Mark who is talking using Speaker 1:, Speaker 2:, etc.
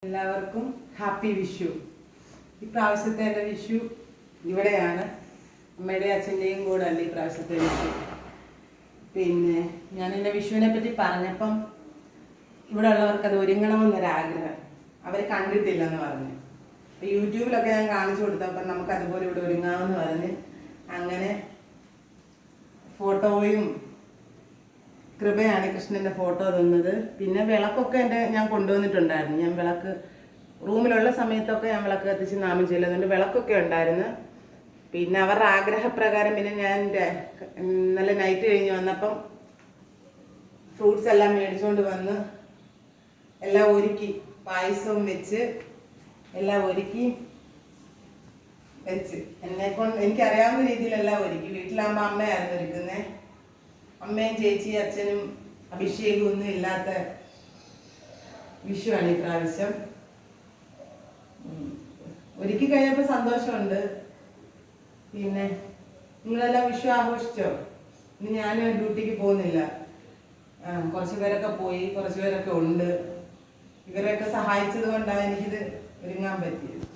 Speaker 1: എല്ലാവർക്കും ഹാപ്പി വിഷു. ഇപ്രാവശ്യത്തെ എൻ്റെ വിഷു ഇവിടെയാണ്. അമ്മയുടെയും അച്ഛൻ്റെയും കൂടെ അല്ലേ ഇപ്രാവശ്യത്തെ വിഷു. പിന്നെ ഞാൻ എൻ്റെ വിഷുവിനെ പറ്റി പറഞ്ഞപ്പം ഇവിടെ ഉള്ളവർക്ക് അത് ഒരുങ്ങണമെന്നൊരാഗ്രഹം. അവർ കണ്ടിട്ടില്ലെന്ന് പറഞ്ഞ് യൂട്യൂബിലൊക്കെ ഞാൻ കാണിച്ചു കൊടുത്തപ്പം നമുക്ക് അതുപോലെ ഇവിടെ ഒരുങ്ങാമെന്ന് പറഞ്ഞ് അങ്ങനെ ഫോട്ടോയും കൃപയാണ് കൃഷ്ണൻ്റെ ഫോട്ടോ തന്നത്. പിന്നെ വിളക്കൊക്കെ ഞാൻ കൊണ്ടുവന്നിട്ടുണ്ടായിരുന്നു. ഞാൻ വിളക്ക് റൂമിലുള്ള സമയത്തൊക്കെ ഞാൻ വിളക്ക് കത്തിച്ച് നാമം ചെല്ലുന്നുണ്ട്. വിളക്കൊക്കെ ഉണ്ടായിരുന്നു. പിന്നെ അവരുടെ ആഗ്രഹപ്രകാരം പിന്നെ ഞാൻ നല്ല നൈറ്റ് കഴിഞ്ഞ് വന്നപ്പം ഫ്രൂട്ട്സ് എല്ലാം മേടിച്ചുകൊണ്ട് വന്ന് എല്ലാം ഒരുക്കി പായസവും വെച്ച് എല്ലാം ഒരുക്കി വെച്ച് എനിക്കറിയാവുന്ന രീതിയിലെല്ലാം ഒരുക്കി. വീട്ടിലാകുമ്പോൾ അമ്മയായിരുന്നു ഒരുക്കുന്നത്. അമ്മയും ചേച്ചി അച്ഛനും അഭിഷേകം ഒന്നും ഇല്ലാത്ത വിഷുവാണ് ഇപ്രാവശ്യം. ഒരുക്കി കഴിഞ്ഞപ്പോൾ സന്തോഷമുണ്ട്. പിന്നെ നിങ്ങളെല്ലാം വിഷു ആഘോഷിച്ചോ? ഇനി ഞാൻ ഡ്യൂട്ടിക്ക് പോകുന്നില്ല. കുറച്ച് പേരൊക്കെ പോയി, കുറച്ച് പേരൊക്കെ ഉണ്ട്. ഇവരെയൊക്കെ സഹായിച്ചത് കൊണ്ടാണ് എനിക്കിത് ഒരുങ്ങാൻ പറ്റിയത്.